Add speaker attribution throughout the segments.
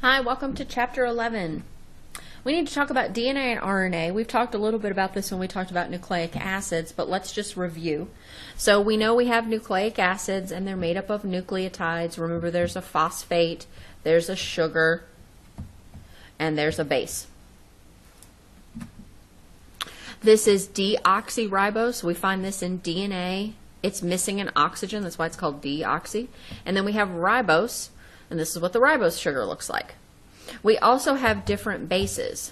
Speaker 1: Hi, welcome to Chapter 11. We need to talk about DNA and RNA. We've talked a little bit about this when we talked about nucleic acids, but let's just review. So we know we have nucleic acids and they're made up of nucleotides. Remember, there's a phosphate, there's a sugar, and there's a base. This is deoxyribose. We find this in DNA. It's missing an oxygen, that's why it's called deoxy. And then we have ribose, and this is what the ribose sugar looks like. We also have different bases.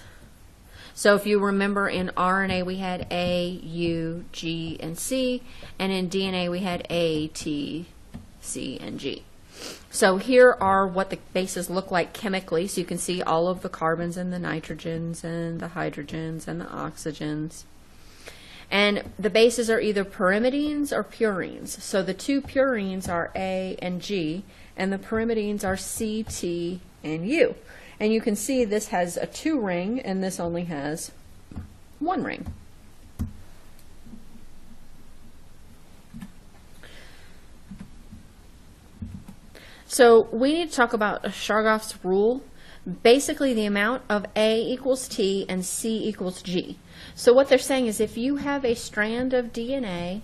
Speaker 1: So if you remember, in RNA we had A, U, G, and C, and in DNA we had A, T, C, and G. So here are what the bases look like chemically. So you can see all of the carbons and the nitrogens and the hydrogens and the oxygens. And the bases are either pyrimidines or purines. So the two purines are A and G, and the pyrimidines are C, T, and U. And you can see this has a 2 ring, and this only has 1 ring. So we need to talk about Chargaff's rule. Basically, the amount of A equals T and C equals G. So what they're saying is if you have a strand of DNA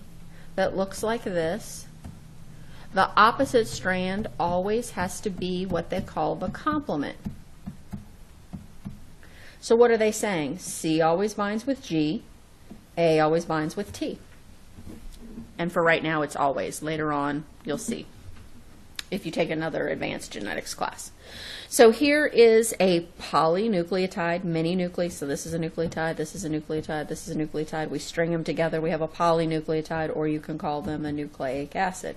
Speaker 1: that looks like this, the opposite strand always has to be what they call the complement. So what are they saying? C always binds with G, A always binds with T. And for right now, it's always. Later on, you'll see if you take another advanced genetics class. So here is a polynucleotide, many nucleus. So this is a nucleotide, this is a nucleotide, this is a nucleotide. We string them together. We have a polynucleotide, or you can call them a nucleic acid.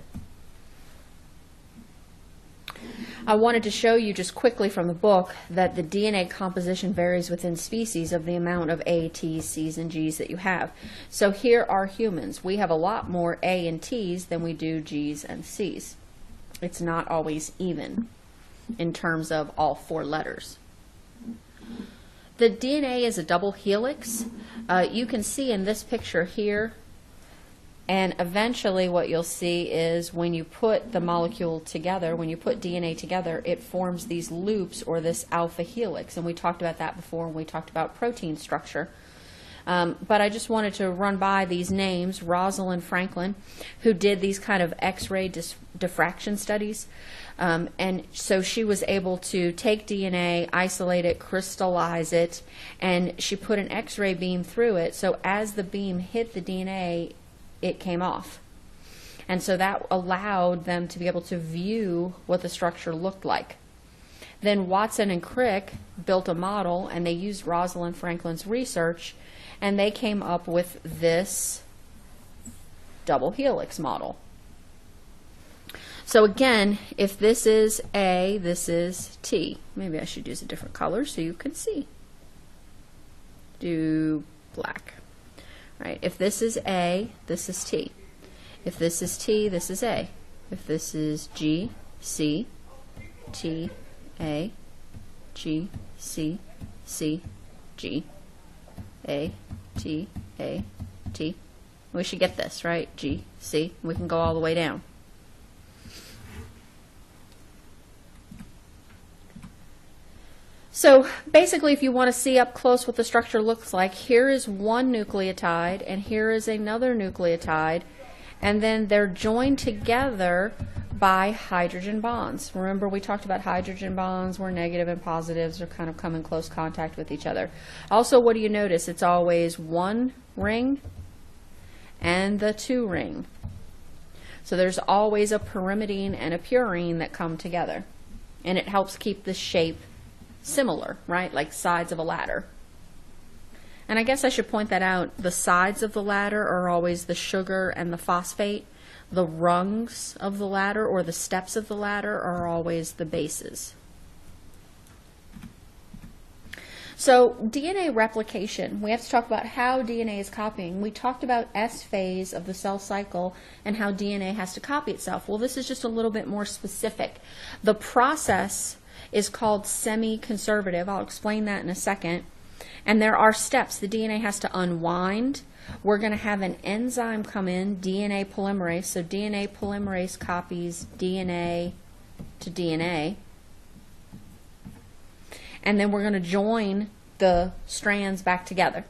Speaker 1: I wanted to show you just quickly from the book that the DNA composition varies within species of the amount of A, T's, C's, and G's that you have. So here are humans. We have a lot more A and T's than we do G's and C's. It's not always even in terms of all 4 letters. The DNA is a double helix. You can see in this picture here, and eventually what you'll see is when you put the molecule together, when you put DNA together, it forms these loops or this alpha helix. And we talked about that before when we talked about protein structure. But I just wanted to run by these names. Rosalind Franklin, who did these kind of X-ray diffraction studies. And so she was able to take DNA, isolate it, crystallize it, and she put an X-ray beam through it. So as the beam hit the DNA, it came off. And so that allowed them to be able to view what the structure looked like. Then Watson and Crick built a model, and they used Rosalind Franklin's research, and they came up with this double helix model. So again, if this is A, this is T. Maybe I should use a different color so you can see. Do black. Right. If this is A, this is T. If this is T, this is A. If this is G, C, T, A, G, C, C, G, A, T, A, T. We should get this, right? G, C. We can go all the way down. So basically, if you want to see up close what the structure looks like, here is one nucleotide and here is another nucleotide, and then they're joined together by hydrogen bonds. Remember, we talked about hydrogen bonds where negative and positives are kind of come in close contact with each other. Also, what do you notice? It's always 1 ring and the 2 ring. So there's always a pyrimidine and a purine that come together, and it helps keep the shape similar, right? Like sides of a ladder. And I guess I should point that out. The sides of the ladder are always the sugar and the phosphate. The rungs of the ladder, or the steps of the ladder, are always the bases. So DNA replication, we have to talk about how DNA is copying. We talked about S phase of the cell cycle and how DNA has to copy itself. Well, this is just a little bit more specific. The process is called semi-conservative. I'll explain that in a second. And there are steps. The DNA has to unwind. We're going to have an enzyme come in, DNA polymerase. So DNA polymerase copies DNA to DNA. and then we're going to join the strands back together.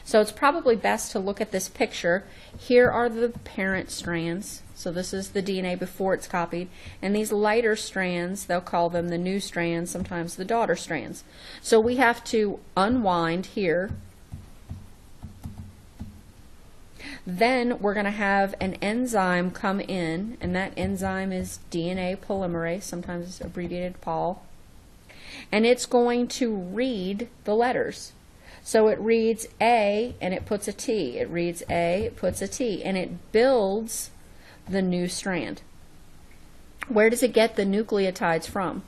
Speaker 1: So it's probably best to look at this picture. Here are the parent strands. So this is the DNA before it's copied. And these lighter strands, they'll call them the new strands, sometimes the daughter strands. So we have to unwind here. Then we're going to have an enzyme come in, and that enzyme is DNA polymerase, sometimes it's abbreviated POL. And it's going to read the letters. So it reads A and it puts a T. It reads A, it puts a T, and it builds the new strand. Where does it get the nucleotides from?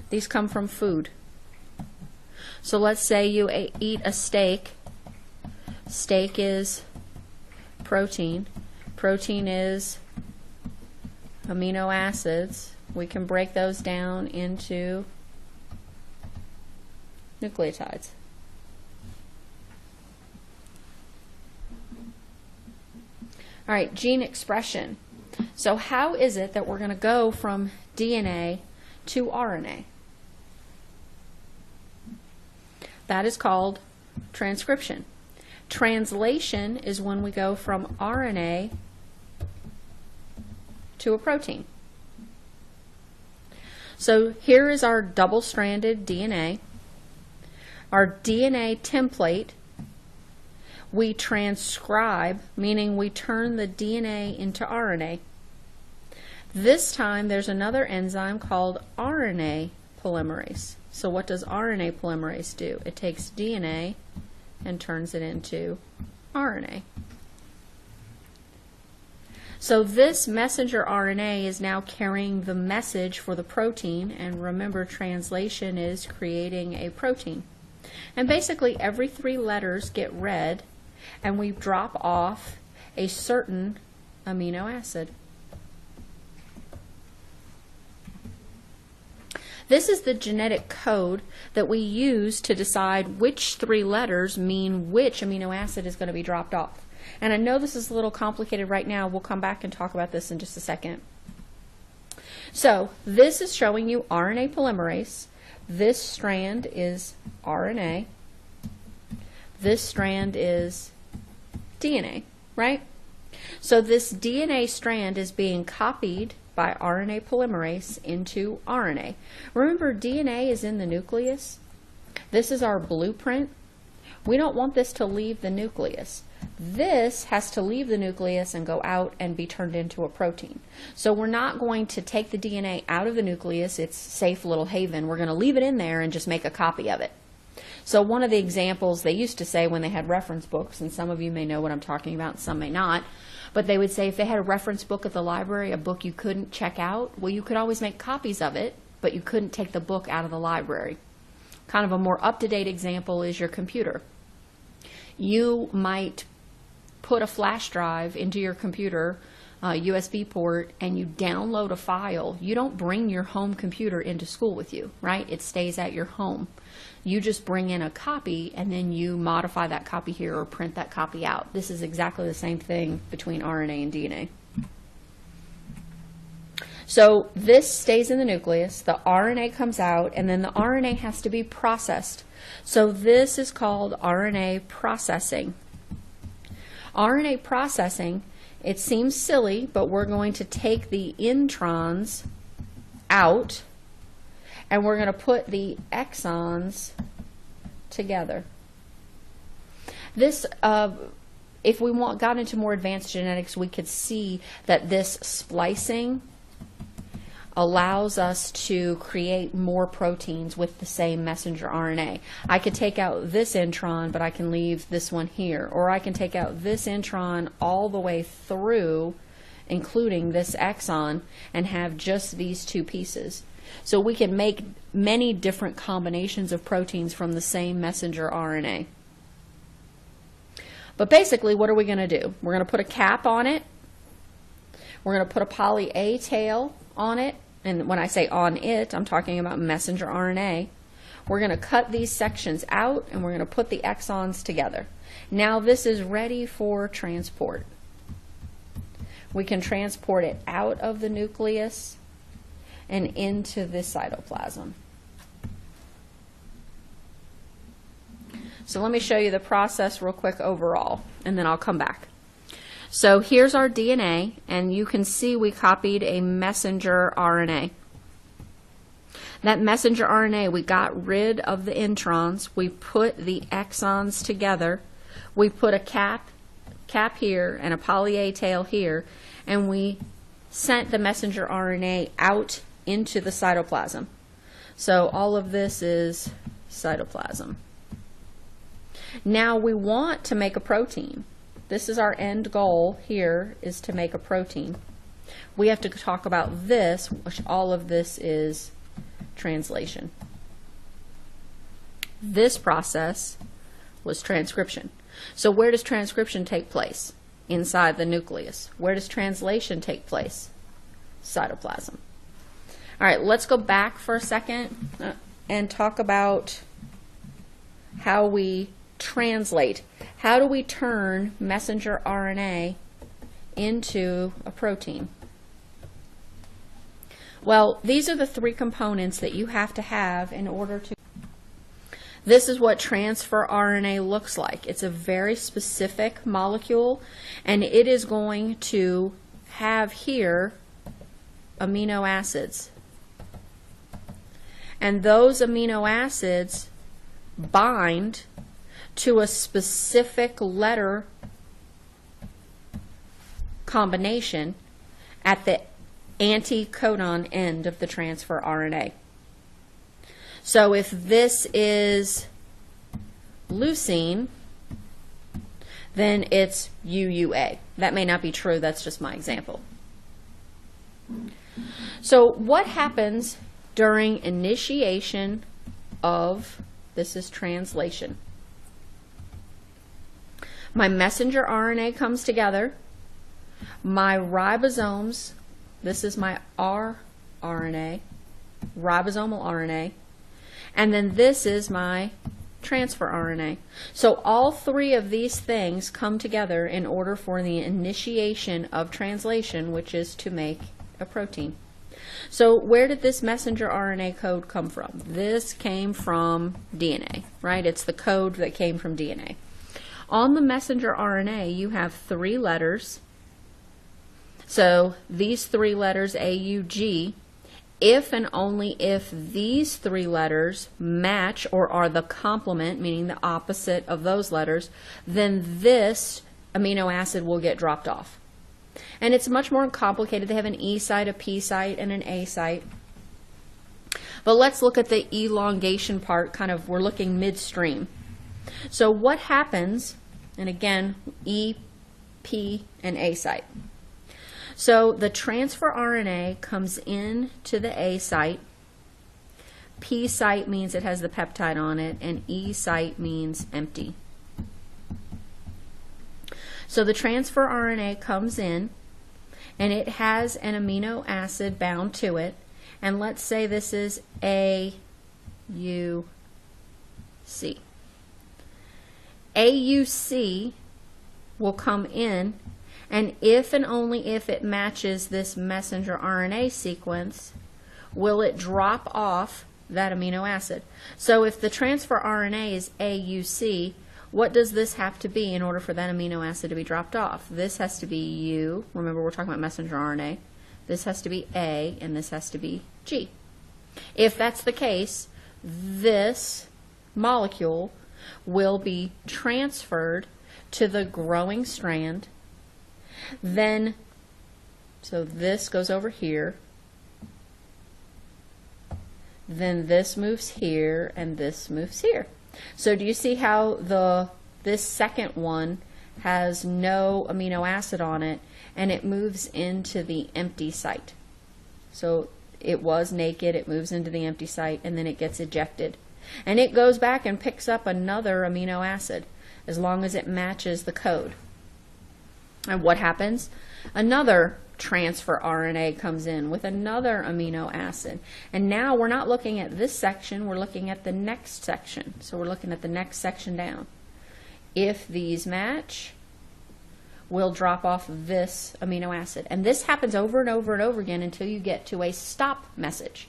Speaker 1: These come from food. So let's say you eat a steak. Steak is protein. Protein is amino acids. We can break those down into nucleotides. All right, gene expression. So how is it that we're going to go from DNA to RNA? That is called transcription. Translation is when we go from RNA to a protein. So here is our double-stranded DNA. Our DNA template, we transcribe, meaning we turn the DNA into RNA. This time there's another enzyme called RNA polymerase. So what does RNA polymerase do? It takes DNA and turns it into RNA. So this messenger RNA is now carrying the message for the protein, and remember, translation is creating a protein. And basically every 3 letters get read, and we drop off a certain amino acid. This is the genetic code that we use to decide which 3 letters mean which amino acid is going to be dropped off. And I know this is a little complicated right now. We'll come back and talk about this in just a second. So this is showing you RNA polymerase. This strand is RNA. This strand is DNA, right? So this DNA strand is being copied by RNA polymerase into RNA. Remember, DNA is in the nucleus. This is our blueprint. We don't want this to leave the nucleus. This has to leave the nucleus and go out and be turned into a protein. So we're not going to take the DNA out of the nucleus, its safe little haven. We're going to leave it in there and just make a copy of it. So one of the examples they used to say when they had reference books, and some of you may know what I'm talking about and some may not, but they would say if they had a reference book at the library, a book you couldn't check out, well, you could always make copies of it, but you couldn't take the book out of the library. Kind of a more up-to-date example is your computer. You might put a flash drive into your computer, USB port, and you download a file. You don't bring your home computer into school with you, right? It stays at your home. You just bring in a copy and then you modify that copy here or print that copy out. This is exactly the same thing between RNA and DNA. So this stays in the nucleus, the RNA comes out, and then the RNA has to be processed. So this is called RNA processing. RNA processing, it seems silly, but we're going to take the introns out and we're going to put the exons together. This, if we got into more advanced genetics, we could see that this splicing allows us to create more proteins with the same messenger RNA. I could take out this intron, but I can leave this one here. Or I can take out this intron all the way through, including this exon, and have just these 2 pieces. So we can make many different combinations of proteins from the same messenger RNA. But basically, what are we going to do? We're going to put a cap on it. We're going to put a poly A tail on it. And when I say on it, I'm talking about messenger RNA. We're going to cut these sections out and we're going to put the exons together. Now this is ready for transport. We can transport it out of the nucleus and into the cytoplasm. So let me show you the process real quick overall, and then I'll come back. So here's our DNA, and you can see we copied a messenger RNA. That messenger RNA, we got rid of the introns, we put the exons together, we put a cap here and a poly A tail here, and we sent the messenger RNA out into the cytoplasm. So all of this is cytoplasm. Now we want to make a protein. This is our end goal here, is to make a protein. We have to talk about this, which all of this is translation. This process was transcription. So where does transcription take place? Inside the nucleus. Where does translation take place? Cytoplasm. All right, let's go back for a second and talk about how we translate. How do we turn messenger RNA into a protein? Well, these are the three components that you have to have in order to. This is what transfer RNA looks like. It's a very specific molecule, and it is going to have here amino acids. And those amino acids bind to a specific letter combination at the anticodon end of the transfer RNA. So if this is leucine, then it's UUA. That may not be true, that's just my example. So what happens during initiation of, this is translation. My messenger RNA comes together, my ribosomes, this is my rRNA, ribosomal RNA, and then this is my transfer RNA. So all three of these things come together in order for the initiation of translation, which is to make a protein. So where did this messenger RNA code come from? This came from DNA, right? It's the code that came from DNA. On the messenger RNA, you have three letters. So these three letters, A, U, G, if and only if these three letters match or are the complement, meaning the opposite of those letters, then this amino acid will get dropped off. And it's much more complicated. They have an E site, a P site, and an A site. But let's look at the elongation part, kind of, we're looking midstream. So what happens, and again, E, P, and A site. So the transfer RNA comes in to the A site. P site means it has the peptide on it, and E site means empty. So the transfer RNA comes in, and it has an amino acid bound to it, and let's say this is AUC. AUC will come in, and if and only if it matches this messenger RNA sequence, will it drop off that amino acid. So if the transfer RNA is AUC, what does this have to be in order for that amino acid to be dropped off? This has to be U. Remember, we're talking about messenger RNA. This has to be A, and this has to be G. If that's the case, this molecule will be transferred to the growing strand. Then, so this goes over here. Then this moves here, and this moves here. So do you see how this second one has no amino acid on it, and it moves into the empty site? So it was naked, it moves into the empty site, and then it gets ejected. And it goes back and picks up another amino acid as long as it matches the code. And what happens? Another transfer RNA comes in with another amino acid. And now we're not looking at this section, we're looking at the next section. So we're looking at the next section down. If these match, we'll drop off this amino acid. And this happens over and over and over again until you get to a stop message.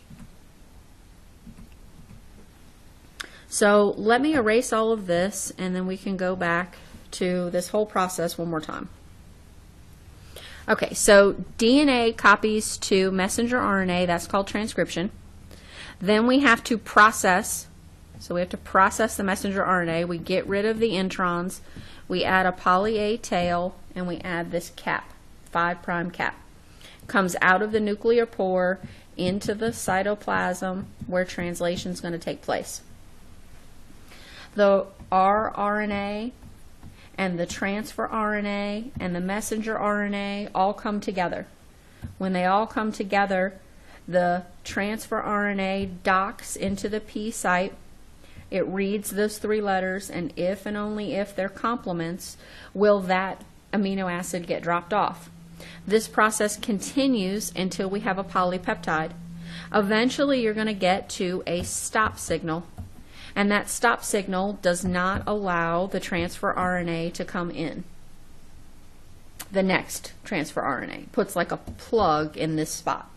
Speaker 1: So let me erase all of this, and then we can go back to this whole process one more time. Okay, so DNA copies to messenger RNA, that's called transcription. Then we have to process, so we have to process the messenger RNA. We get rid of the introns, we add a poly A tail, and we add this cap, 5' cap. Comes out of the nuclear pore into the cytoplasm where translation is going to take place. The rRNA and the transfer RNA and the messenger RNA all come together. When they all come together, the transfer RNA docks into the P site. It reads those 3 letters, and if and only if they're complements, will that amino acid get dropped off. This process continues until we have a polypeptide. Eventually, you're going to get to a stop signal, and that stop signal does not allow the transfer RNA to come in. The next transfer RNA puts like a plug in this spot.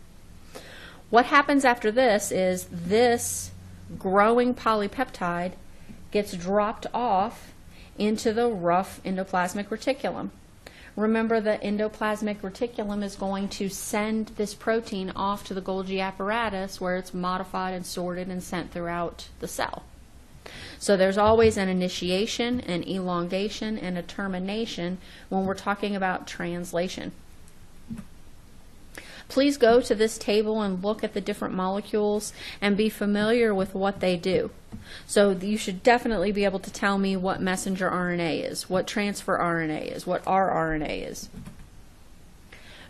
Speaker 1: What happens after this is this growing polypeptide gets dropped off into the rough endoplasmic reticulum. Remember, the endoplasmic reticulum is going to send this protein off to the Golgi apparatus where it's modified and sorted and sent throughout the cell. So there's always an initiation, an elongation, and a termination when we're talking about translation. Please go to this table and look at the different molecules and be familiar with what they do. So you should definitely be able to tell me what messenger RNA is, what transfer RNA is, what rRNA is.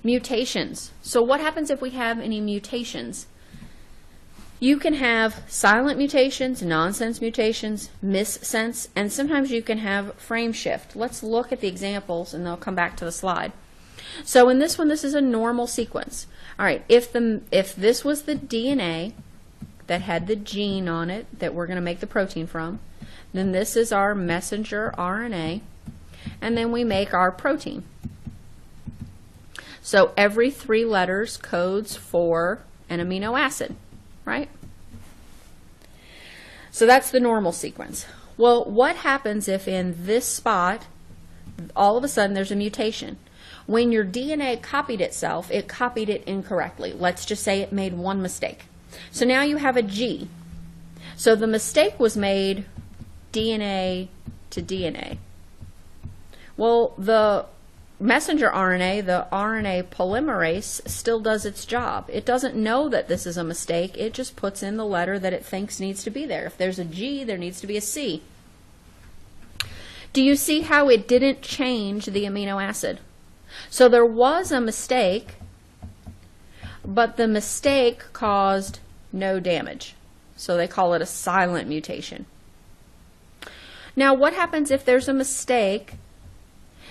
Speaker 1: Mutations. So what happens if we have any mutations? You can have silent mutations, nonsense mutations, missense, and sometimes you can have frame shift. Let's look at the examples and they'll come back to the slide. So in this one, this is a normal sequence. All right, if this was the DNA that had the gene on it that we're going to make the protein from, then this is our messenger RNA, and then we make our protein. So every 3 letters codes for an amino acid, right? So that's the normal sequence. Well, what happens if in this spot, all of a sudden there's a mutation? When your DNA copied itself, it copied it incorrectly. Let's just say it made one mistake. So now you have a G. So the mistake was made DNA to DNA. Well, the messenger RNA, the RNA polymerase, still does its job. It doesn't know that this is a mistake. It just puts in the letter that it thinks needs to be there. If there's a G, there needs to be a C. Do you see how it didn't change the amino acid? So there was a mistake, but the mistake caused no damage. So they call it a silent mutation. Now what happens if there's a mistake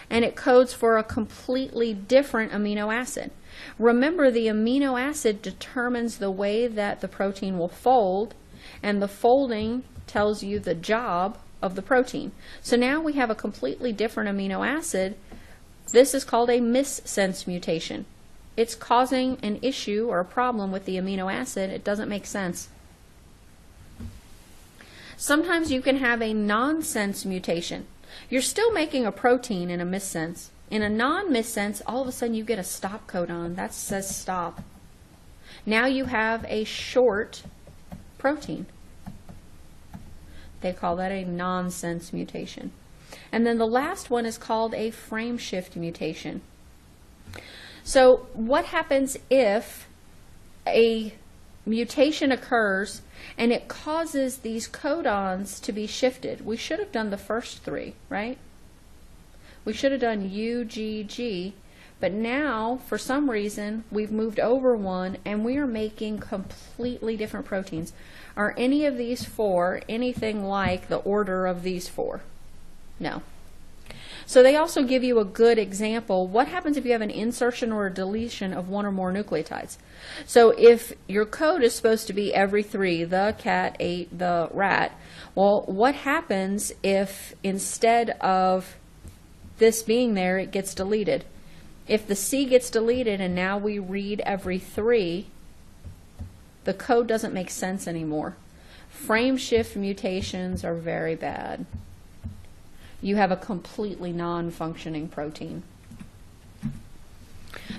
Speaker 1: and it codes for a completely different amino acid? Remember, the amino acid determines the way that the protein will fold, and the folding tells you the job of the protein. So now we have a completely different amino acid. This is called a missense mutation. It's causing an issue or a problem with the amino acid. It doesn't make sense. Sometimes you can have a nonsense mutation. You're still making a protein in a missense. In a non-missense, all of a sudden you get a stop codon. That says stop. Now you have a short protein. They call that a nonsense mutation. And then the last one is called a frame shift mutation. So what happens if a mutation occurs and it causes these codons to be shifted? We should have done the first 3, right? We should have done U, G, G, but now for some reason we've moved over one and we are making completely different proteins. Are any of these 4 anything like the order of these 4? No. So they also give you a good example. What happens if you have an insertion or a deletion of 1 or more nucleotides? So if your code is supposed to be every 3, the cat ate the rat, well, what happens if instead of this being there, it gets deleted? If the C gets deleted and now we read every 3, the code doesn't make sense anymore. Frame shift mutations are very bad. You have a completely non-functioning protein.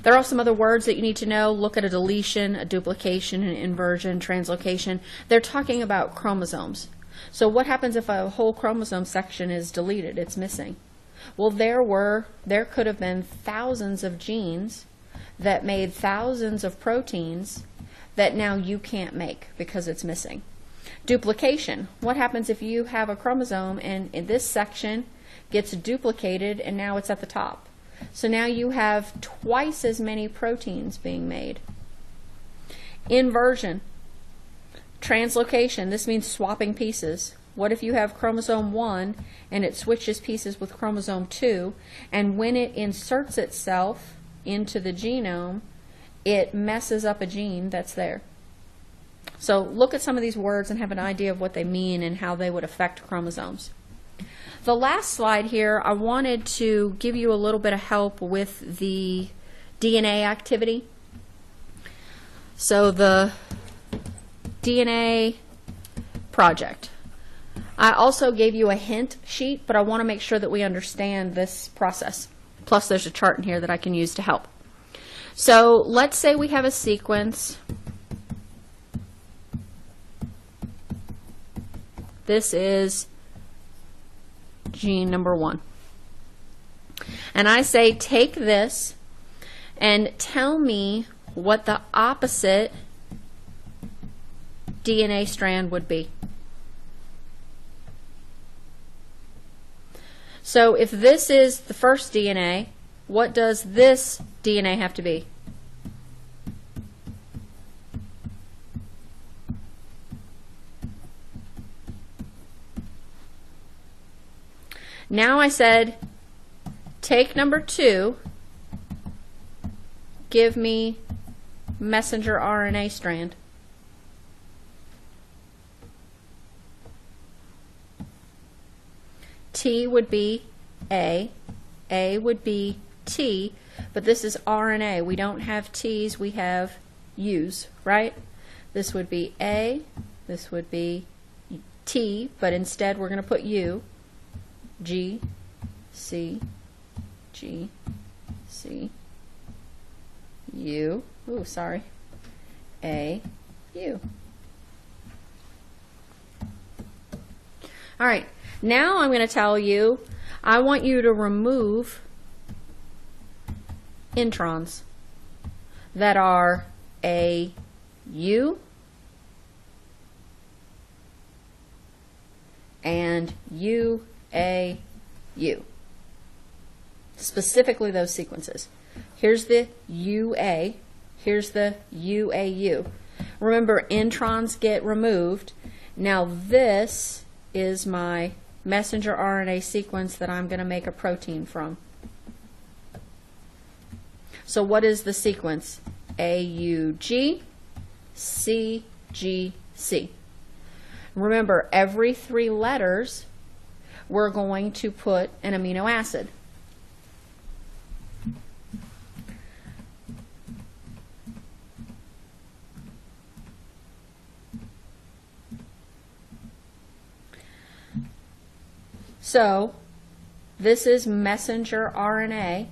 Speaker 1: There are some other words that you need to know. Look at a deletion, a duplication, an inversion, translocation. They're talking about chromosomes. So what happens if a whole chromosome section is deleted? It's missing. Well, there could have been thousands of genes that made thousands of proteins that now you can't make because it's missing. Duplication. What happens if you have a chromosome and in this section gets duplicated and now it's at the top? So now you have twice as many proteins being made. Inversion. Translocation. This means swapping pieces. What if you have chromosome 1 and it switches pieces with chromosome 2, and when it inserts itself into the genome, it messes up a gene that's there? So look at some of these words and have an idea of what they mean and how they would affect chromosomes. The last slide here, I wanted to give you a little bit of help with the DNA activity. So the DNA project. I also gave you a hint sheet, but I want to make sure that we understand this process. Plus there's a chart in here that I can use to help. So let's say we have a sequence. This is gene number 1. And I say take this and tell me what the opposite DNA strand would be. So if this is the first DNA, what does this DNA have to be? Now I said, take number 2, give me messenger RNA strand. T would be A would be T, but this is RNA. We don't have T's, we have U's, right? This would be A, this would be T, but instead we're going to put U. G, C, G, C, U, ooh, sorry, A, U. All right, now I'm going to tell you, I want you to remove introns that are A, U, and U, A, U. Specifically those sequences. Here's the UA, here's the UAU. Remember, introns get removed. Now this is my messenger RNA sequence that I'm going to make a protein from. So what is the sequence? AUG, CGC. Remember, every 3 letters we're going to put an amino acid. So this is messenger RNA.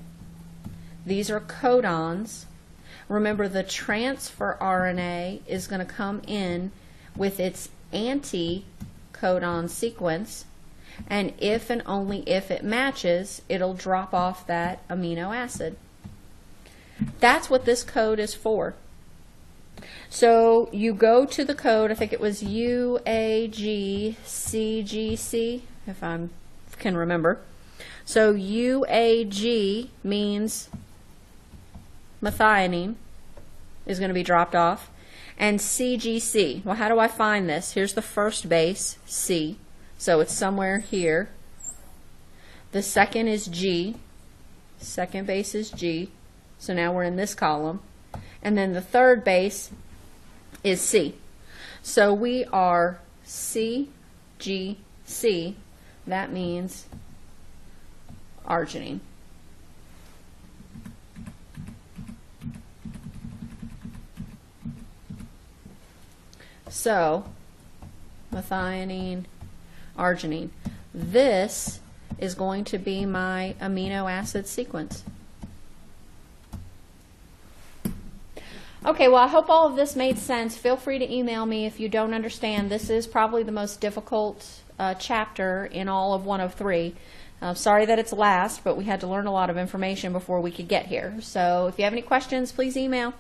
Speaker 1: These are codons. Remember, the transfer RNA is going to come in with its anti-codon sequence, and if and only if it matches, it'll drop off that amino acid. That's what this code is for. So you go to the code, I think it was UAGCGC, if I can remember. So UAG means methionine is going to be dropped off, and CGC, well, how do I find this? Here's the first base, C, so it's somewhere here. The second is G, second base is G, so now we're in this column, and then the third base is C. So we are CGC, that means arginine. So methionine, arginine. This is going to be my amino acid sequence. Okay, well, I hope all of this made sense. Feel free to email me if you don't understand. This is probably the most difficult chapter in all of 103. Sorry that it's last, but we had to learn a lot of information before we could get here. So if you have any questions, please email.